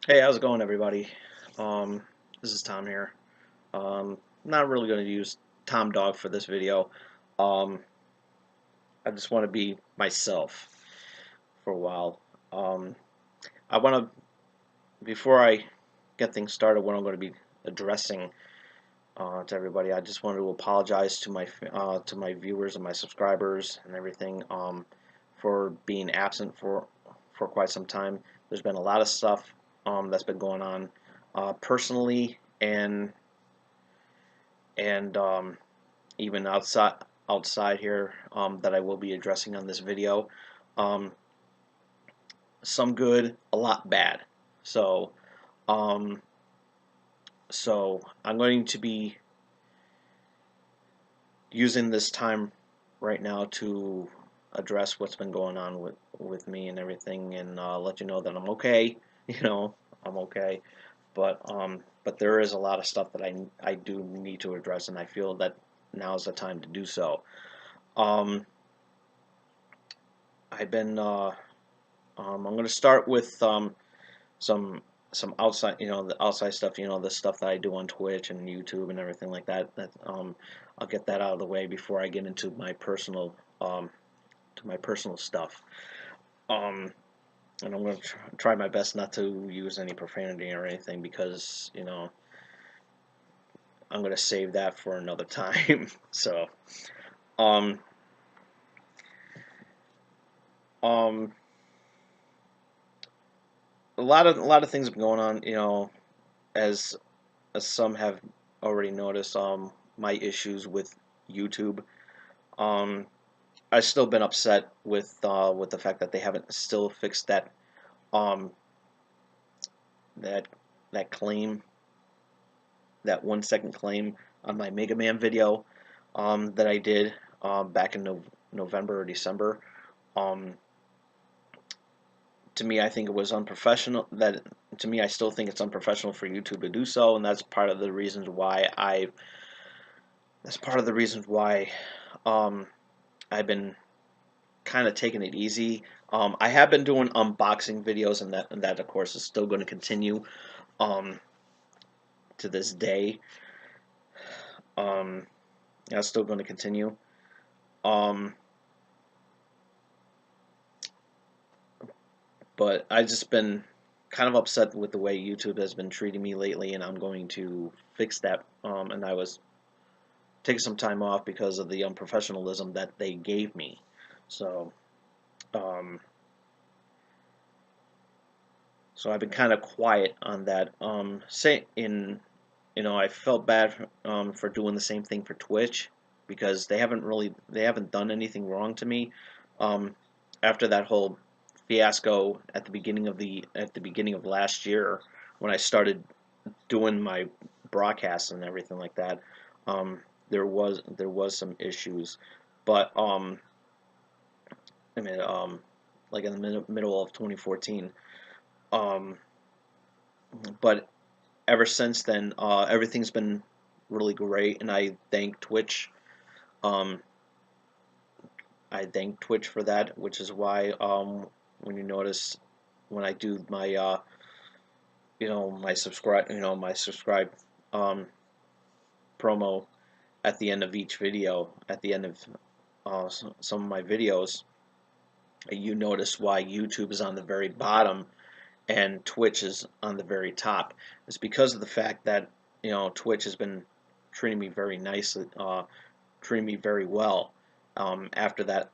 Hey, how's it going, everybody? This is Tom here. Not really going to use Tom Dog for this video. Um, I just want to be myself for a while. Um, I want to, before I get things started, what I'm going to be addressing to everybody, I just wanted to apologize to my viewers and my subscribers and everything for being absent for quite some time. There's been a lot of stuff that's been going on personally and even outside here that I will be addressing on this video. Um, some good, a lot bad. So um, so I'm going to be using this time right now to address what's been going on with me and everything, and let you know that I'm okay. You know, I'm okay. But there is a lot of stuff that I do need to address, and I feel that now is the time to do so. Um, I've been I'm going to start with some outside, the outside stuff, the stuff that I do on Twitch and YouTube and everything like that. I'll get that out of the way before I get into my personal stuff. Um, and I'm going to try my best not to use any profanity or anything because I'm going to save that for another time. So, um, um, a lot of things have been going on. As some have already noticed, my issues with YouTube. Um, I've still been upset with the fact that they haven't still fixed um that that claim, that 1 second claim on my Mega Man video that I did back in November or December. Um, to me, I think it was unprofessional. To me, I still think it's unprofessional for YouTube to do so, and that's part of the reasons why um, I've been kind of taking it easy. I have been doing unboxing videos, and that of course is still going to continue um, to this day. Um, that's still going to continue. Um, but I just been kind of upset with the way YouTube has been treating me lately, and I'm going to fix that. And I was taking some time off because of the unprofessionalism that they gave me. So, um, so I've been kind of quiet on that. I felt bad for doing the same thing for Twitch because they haven't done anything wrong to me. Um, after that whole fiasco at the beginning of last year when I started doing my broadcasts and everything like that, um, there was some issues, but I mean, like in the middle of 2014, um, but ever since then, everything's been really great, and Um, I thank Twitch for that, which is why when you notice when I do my subscribe um, promo at the end of each video, at the end of some of my videos, you notice why YouTube is on the very bottom and Twitch is on the very top. It's because of the fact that Twitch has been treating me very nicely, treating me very well after that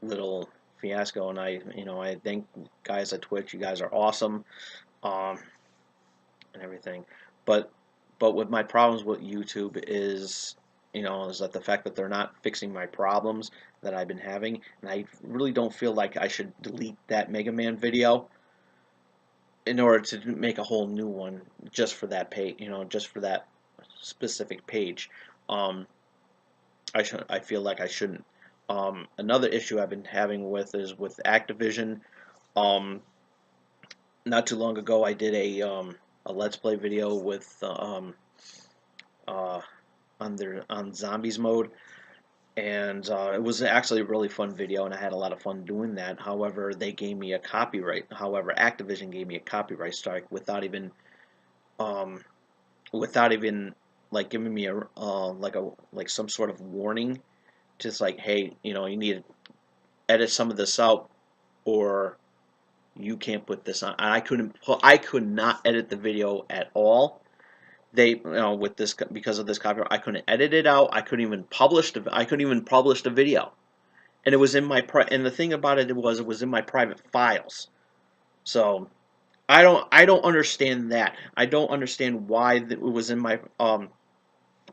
little fiasco, and I thank guys at Twitch. You guys are awesome, um, and everything. But with my problems with YouTube is that the fact that they're not fixing my problems that I've been having, and I really don't feel like I should delete that Mega Man video in order to make a whole new one just for that page, just for that specific page. Um, I feel like I shouldn't. Another issue I've been having is with Activision. Um, Not too long ago, I did a Let's Play video with uh, on zombies mode, and it was actually a really fun video, and I had a lot of fun doing that. However, they gave me a copyright. However, Activision gave me a copyright strike um, without even like giving me a like some sort of warning, just like, hey, you need to edit some of this out, or you can't put this on. And I could not edit the video at all. With this, because of this copyright, I couldn't edit it out. I couldn't even publish the video, and it was in my and the thing about it was it was in my private files. So I don't understand that. I don't understand why it was in my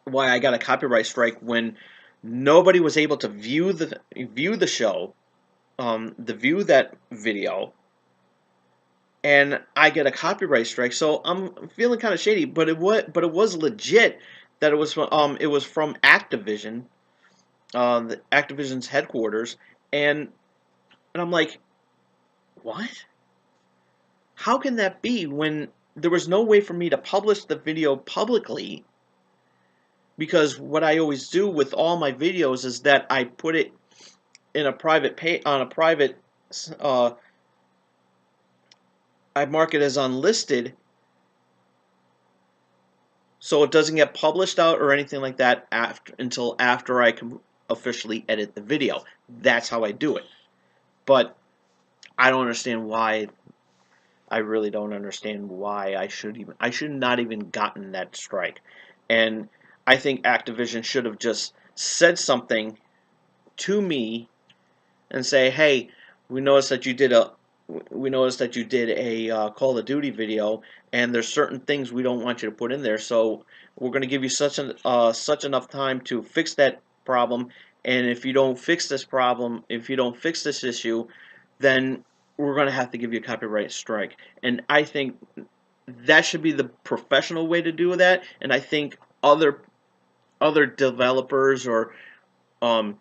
why I got a copyright strike when nobody was able to view the show, the view that video, and I get a copyright strike. So I'm feeling kind of shady, but it was legit that it was from Activision, the Activision's headquarters, and I'm like, what? How can that be when there was no way for me to publish the video publicly? Because what I always do with all my videos is that I put it in a private on a private uh, I mark it as unlisted, so it doesn't get published out or anything like that until after I can officially edit the video. That's how I do it. But I don't understand why. I really don't understand why I should not even gotten that strike. And I think Activision should have just said something to me and say, "Hey, we noticed that you did a Call of Duty video, and there's certain things we don't want you to put in there. So we're going to give you such enough time to fix that problem. And if you don't fix this problem, if you don't fix this issue, then we're going to have to give you a copyright strike." And I think that should be the professional way to do that. And I think other developers or um,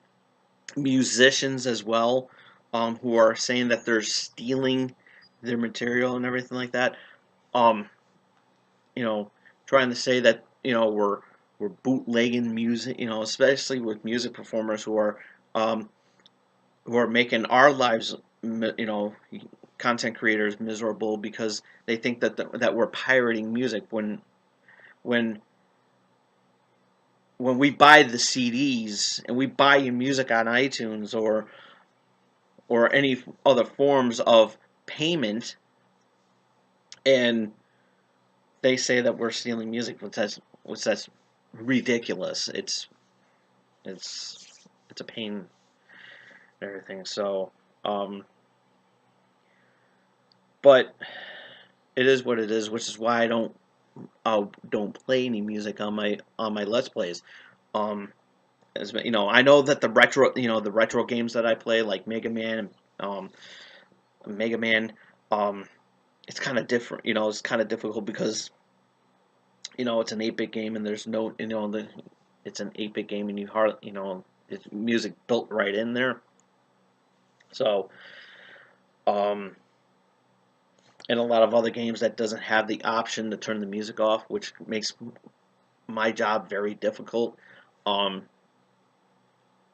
musicians as well, who are saying that they're stealing their material and everything like that. Um, you know, trying to say that we're bootlegging music. Especially with music performers who are making our lives, content creators miserable because they think that we're pirating music when when we buy the CDs and we buy your music on iTunes or any other forms of payment, and they say that we're stealing music, which that's ridiculous. It's a pain and everything. So, um, but it is what it is, which is why I don't play any music on my Let's Plays. Um, I know that the retro games that I play, like um, Mega Man, um, it's kind of different. It's kind of difficult because it's an 8-bit game and there's no, it's an 8-bit game and it's music built right in there. So, um, and a lot of other games that doesn't have the option to turn the music off, which makes my job very difficult. Um,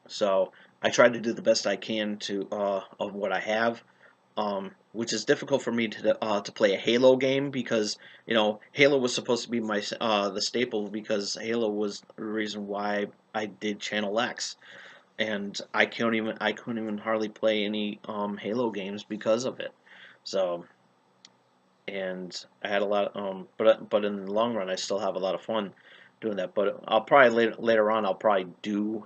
so I try to do the best I can of what I have. Which is difficult for me to play a Halo game because Halo was supposed to be my the staple, because Halo was the reason why I did Channel X, and I couldn't even hardly play any Halo games because of it. So, and I had a lot but in the long run I still have a lot of fun doing that. But I'll probably later on I'll probably do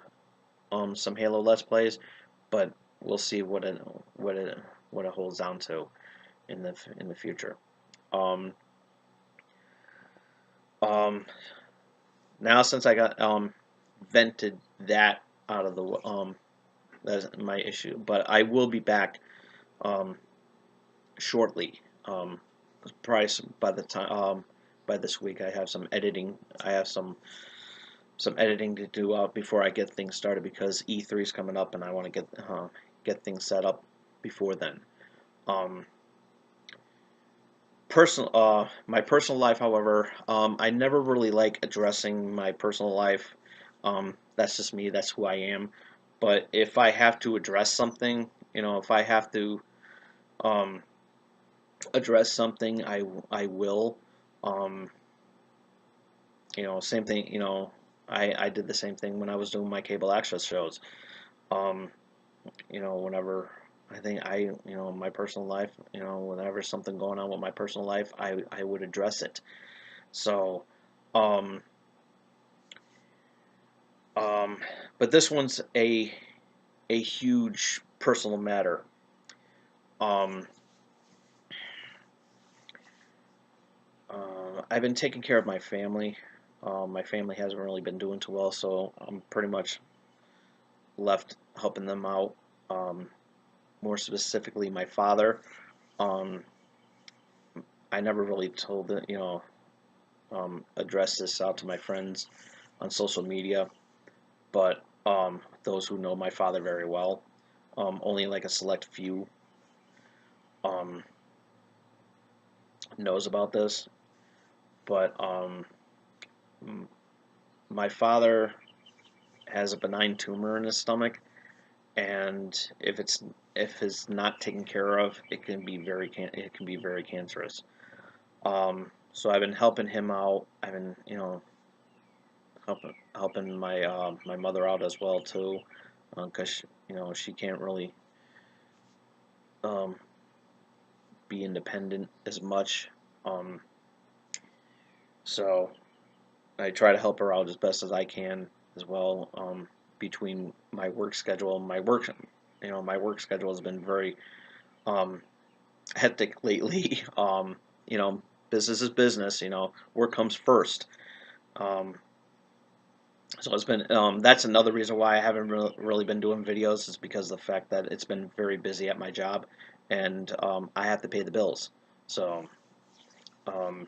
some Halo Let's Plays, but we'll see what it holds down to in the future. Um, um, Now since I got vented that out of the that's my issue, but I will be back um, shortly. Probably by the time by this week I have some editing. I have some editing to do before I get things started, because E3 is coming up and I want to get things set up before then. Um, my personal life, however, I never really like addressing my personal life. That's just me. That's who I am. But if I have to address something, if I have to um, address something, I will. Um, same thing. I did the same thing when I was doing my cable access shows. Um, whenever I think my personal life, whenever something going on with my personal life, I would address it. So, um, um, but this one's a huge personal matter. Um, I've been taking care of my family. My family hasn't really been doing too well, so I'm pretty much left helping them out. Um, More specifically, my father. Um, I never really told it, address this out to my friends on social media, but those who know my father very well, only like a select few um, knows about this. But my father has a benign tumor in his stomach, and if it's not taken care of, it can be very cancerous. So I've been helping him out. I've been helping my mother out as well too, because she can't really um, be independent as much. Um, so I try to help her out as best as I can as well. Between my work schedule, my work schedule has been very um, hectic lately. Business is business. Work comes first. Um, so it's been that's another reason why I haven't really been doing videos, is because of the fact that it's been very busy at my job, and I have to pay the bills. So um,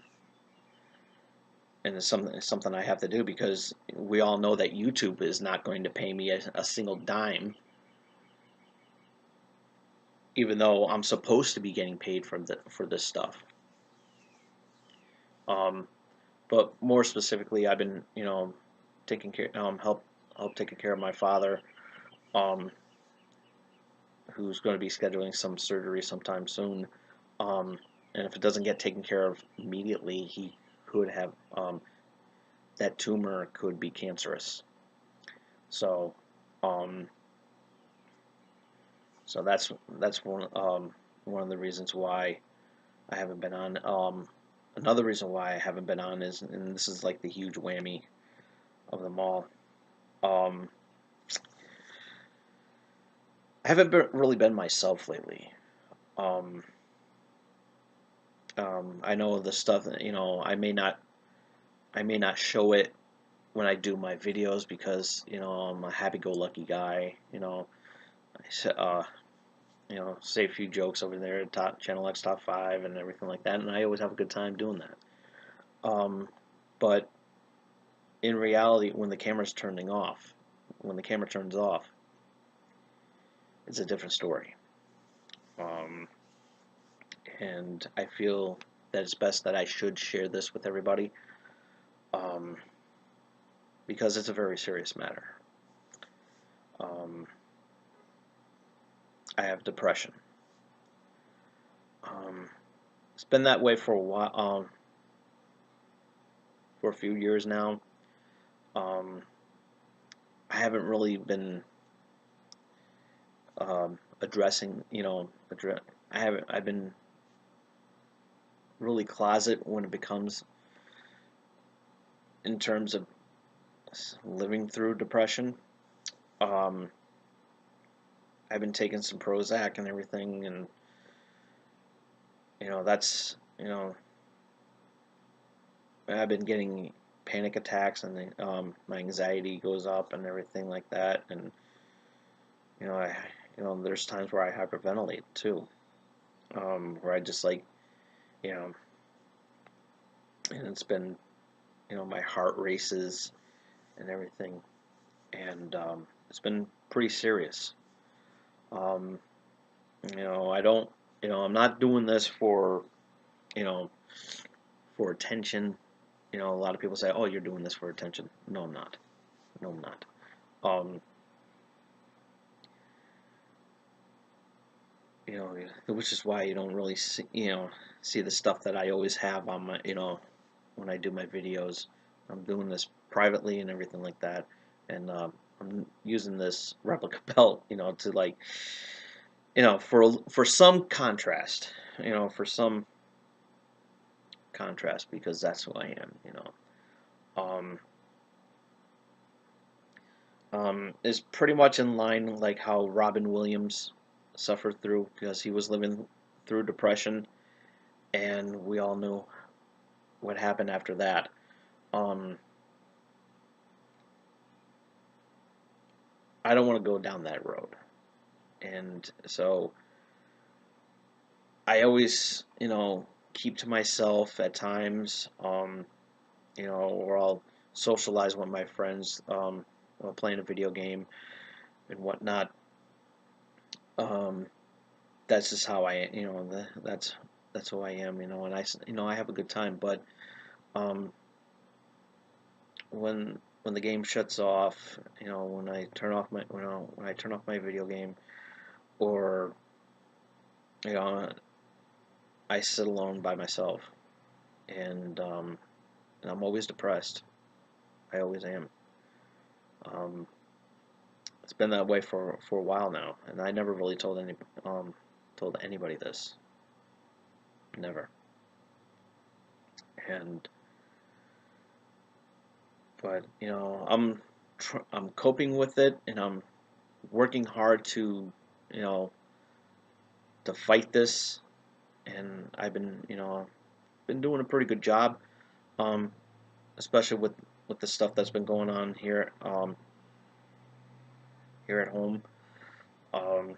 and it's something I have to do, because we all know that YouTube is not going to pay me a single dime, even though I'm supposed to be getting paid for this stuff. Um, but more specifically, I've been taking care help taking care of my father, um, who's going to be scheduling some surgery sometime soon. Um, and if it doesn't get taken care of immediately, he could have that tumor could be cancerous. So, um, that's one of the reasons why I haven't been on. Another reason why I haven't been on is, and this is like the huge whammy of them all. Um, I haven't really been myself lately. Um, I know the stuff that I may not show it when I do my videos, because I'm a happy-go-lucky guy. Say a few jokes over there, top Channel X Top 5 and everything like that, and I always have a good time doing that. But in reality, when the camera turns off, it's a different story. Um, and I feel that it's best that I should share this with everybody, um, because it's a very serious matter. Um, I have depression. Um, it's been that way for a while, for a few years now. Um, I haven't really been addressing, I've been really closet when it becomes in terms of living through depression. Um, I've been taking some Prozac and everything, and that's I've been getting panic attacks, and my anxiety goes up and everything like that, and I there's times where I hyperventilate too, where I just like you know, and it's been my heart races and everything, and it's been pretty serious. Um, I don't, I'm not doing this you know, for attention. A lot of people say, "Oh, you're doing this for attention." No, I'm not. No, I'm not. Um, you know, which is why you don't really see, see the stuff that I always have on my, when I do my videos. I'm doing this privately and everything like that, and I'm using this replica belt, to like, for some contrast, for some contrast, because that's who I am. Um, is pretty much in line like how Robin Williams suffered through, because he was living through depression, and we all knew what happened after that. Um, I don't want to go down that road, and so I always, keep to myself at times, or I'll socialize with my friends, while playing a video game and whatnot. Um, that's just how I, that's who I am, and I have a good time. But um, when the game shuts off, when I turn off my, when I turn off my video game, or you know, I sit alone by myself, and I'm always depressed. I always am. Um, it's been that way for a while now, and I never really told anybody this. Never. And but I'm coping with it, and I'm working hard to you know to fight this, and I've been doing a pretty good job, um, especially with the stuff that's been going on here at home, um,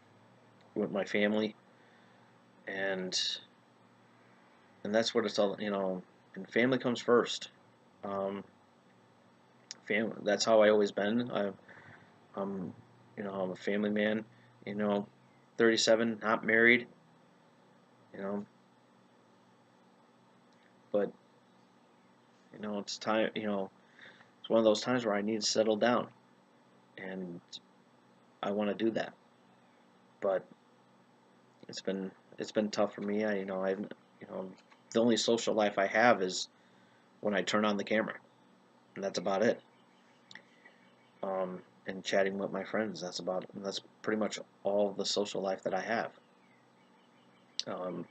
with my family, and that's what it's all, and family comes first. Um, Family, that's how I always been. I'm I'm a family man. You know, 37, not married. You know, but it's time. It's one of those times where I need to settle down, and I want to do that. But it's been it's been tough for me. The only social life I have is when I turn on the camera, and that's about it. And chatting with my friends. That's pretty much all the social life that I have. Um,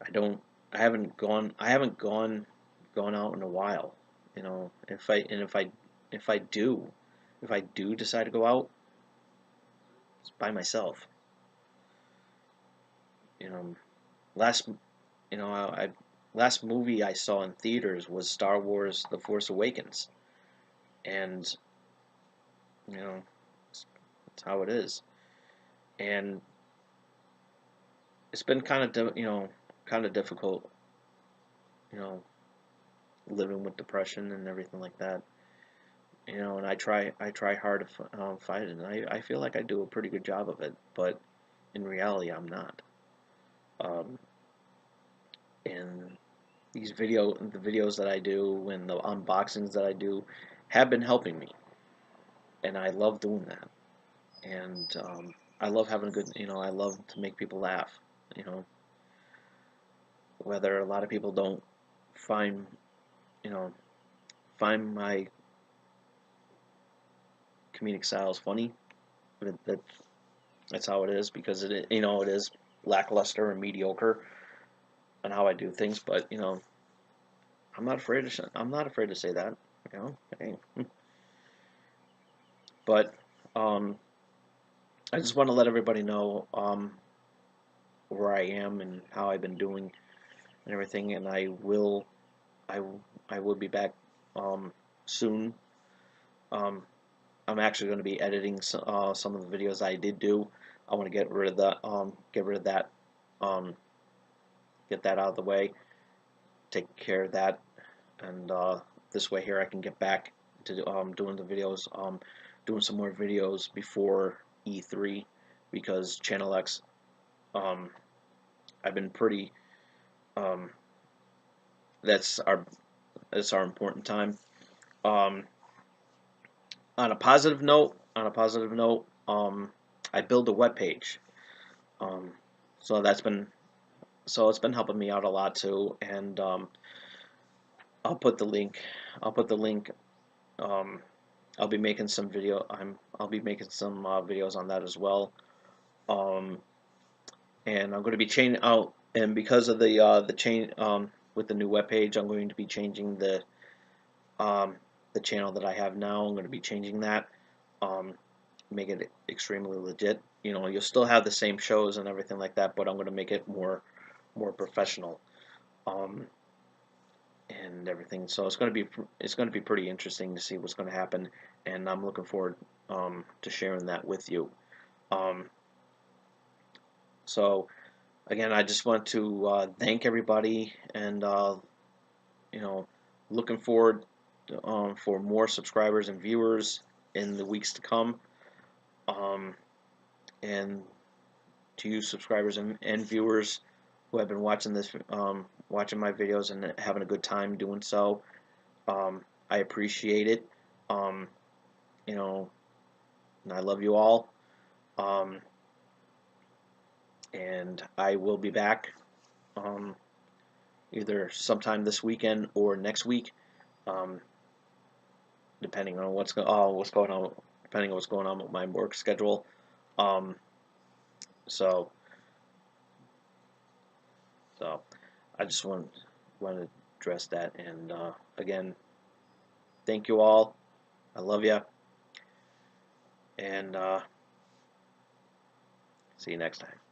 I don't. I haven't gone out in a while. If I do decide to go out, it's by myself. You know, last I last movie I saw in theaters was Star Wars: The Force Awakens, and you know that's how it is. And it's been kind of difficult, you know, living with depression and everything like that. And I try hard to fight it, and I feel like I do a pretty good job of it, but in reality, I'm not. Um, and the videos that I do and the unboxings that I do have been helping me, and I love doing that. And I love having a good, I love to make people laugh. You know, whether a lot of people don't find, you know, find my comedic styles funny, but that's how it is, because it is lackluster and mediocre on how I do things. But I'm not afraid to say that. Hey. But um, I just want to let everybody know where I am and how I've been doing and everything, and I I will be back soon. Um, I'm actually going to be editing some of the videos I did do. I want to get rid of that, um, get that out of the way, take care of that, and this way here I can get back to doing the videos, doing some more videos before E3, because Channel X, um, I've been pretty, um, that's our important time. Um, on a positive note, I build a web page. Um, so that's been it's been helping me out a lot too. And I'll put the link. I'll put the link. Um, I'll be making some video. I'll be making some videos on that as well. Um, and I'm going to be changing out. And because of the change with the new webpage, I'm going to be changing the channel that I have now. I'm going to be changing that. Make it extremely legit. You know, you'll still have the same shows and everything like that, but I'm going to make it more professional. Um, and everything. So it's going to be pretty interesting to see what's going to happen, and I'm looking forward to sharing that with you. Um, so again, I just want to thank everybody, and you know, looking forward for more subscribers and viewers in the weeks to come. Um, and to you subscribers and viewers who have been watching watching my videos and having a good time doing so. I appreciate it. Um, you know, and I love you all. Um, and I will be back um, either sometime this weekend or next week, um, depending on what's going on, depending on what's going on with my work schedule. Um, so so I just want to address that. And again, thank you all. I love you, and see you next time.